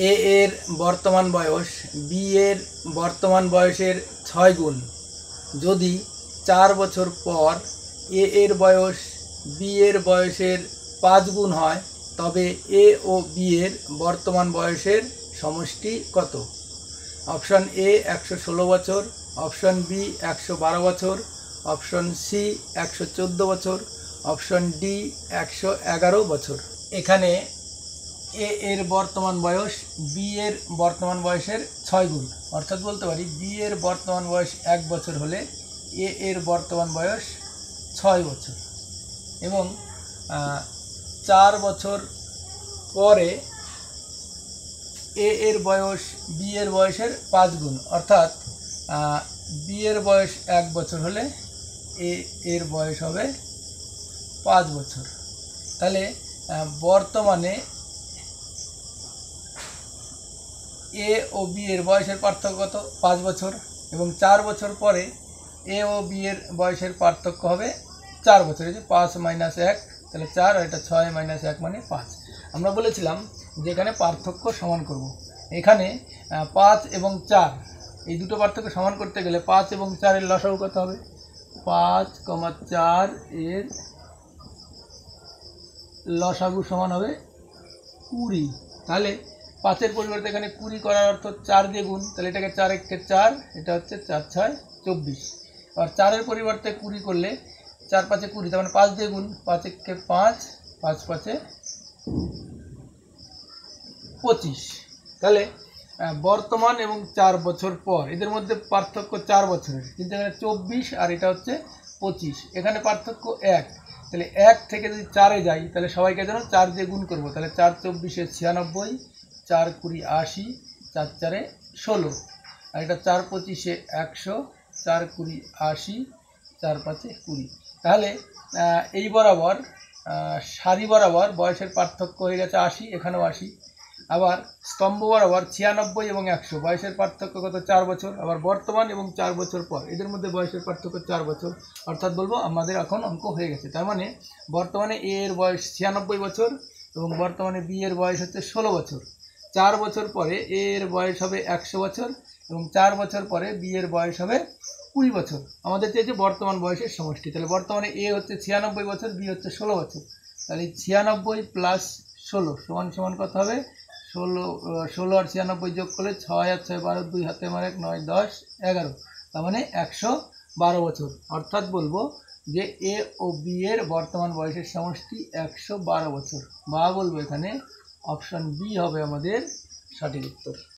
এ এর বর্তমান বয়স বি এর বর্তমান বয়সের 6 গুণ। যদি 4 বছর পর এ এর বয়স বি এর বয়সের 5 গুণ হয়, তবে এ ও বি এর বর্তমান বয়সের সমষ্টি কত? অপশন এ 116 বছর, অপশন বি 112 বছর, অপশন সি 114 বছর, অপশন ডি 111 বছর। এখানে এ এর বর্তমান বয়স বি এর বর্তমান বয়সের 6 গুণ, অর্থাৎ বলতে পারি বি এর বর্তমান বয়স 1 বছর হলে এ এর বর্তমান বয়স 6 বছর, এবং 4 বছর পরে এ এর বয়স বি এর বয়সের 5 গুণ, অর্থাৎ বি এর বয়স 1 বছর হলে এ এর বয়স হবে 5 বছর। তাহলে বর্তমানে এ ও বি এর বয়সের পার্থক্য কত? 5 বছর, এবং 4 বছর পরে এ ও বি এর বয়সের পার্থক্য হবে 4 বছর। এই যে 5 মাইনাস 1, তাহলে 4, আর এটা 6 মাইনাস 1 মানে 5। আমরা বলেছিলাম যে এখানে পার্থক্য সমান করব। এখানে 5 এবং 4 এই দুটো পার্থক্য সমান করতে গেলে 5 এবং 4 এর লসাগু কত হবে? 5, 4 এর লসাগু সমান হবে 20। তাহলে 5-এর পরিবর্তে এখানে 20 করার অর্থ 4 দিয়ে গুণ, তাহলে এটাকে 4 একে 4, এটা হচ্ছে 4 6 24। আর 4-এর পরিবর্তে 20 করলে 4 5 20, তার মানে 5 দিয়ে গুণ, 5 একে 5, 5 5 25। তাহলে বর্তমান এবং 4 বছর পর এদের মধ্যে পার্থক্য 4 বছরের, কিন্তু এখানে 24 আর এটা হচ্ছে 25, এখানে পার্থক্য 1। তাহলে 1 থেকে যদি 4-এ যাই, তাহলে সবাইকে যেন 4 দিয়ে গুণ করব। তাহলে 4 24 96, 4 20 80, 4 4 16, আর এটা 4 25 100, 4 20 80, 4 5 20। তাহলে এই বরাবর সারি বরাবর বয়সের পার্থক্য হয়ে গেছে 80, এখানেও 80। আবার স্তম্ভ বরাবর 96 এবং 100, বয়সের পার্থক্য কত? 4 বছর। আবার বর্তমান এবং 4 বছর পর এদের মধ্যে বয়সের পার্থক্য 4 বছর, অর্থাৎ বলবো আমাদের এখন অঙ্ক হয়ে গেছে। তার মানে বর্তমানে এ এর বয়স 96 বছর এবং বর্তমানে বি এর বয়স হচ্ছে 16 বছর। 4 বছর পরে এ এর বয়স হবে 100 বছর, এবং 4 বছর পরে বি এর বয়স হবে 20 বছর। আমাদের চেয়েছে বর্তমান বয়সের সমষ্টি। তাহলে বর্তমানে এ হচ্ছে 96 বছর, বি হচ্ছে 16 বছর। তাহলে 96 প্লাস 16 সমান সমান কত হবে? 16 আর 96 যোগ করলে 6 আর 6 12, 2 হাতে আমার 1, 9 10 11, তার মানে 112 বছর। অর্থাৎ বলবো যে এ ও বি এর বর্তমান বয়সের সমষ্টি 112 বছর, বা বলবো এখানে অপশন বি হবে আমাদের সঠিক উত্তর।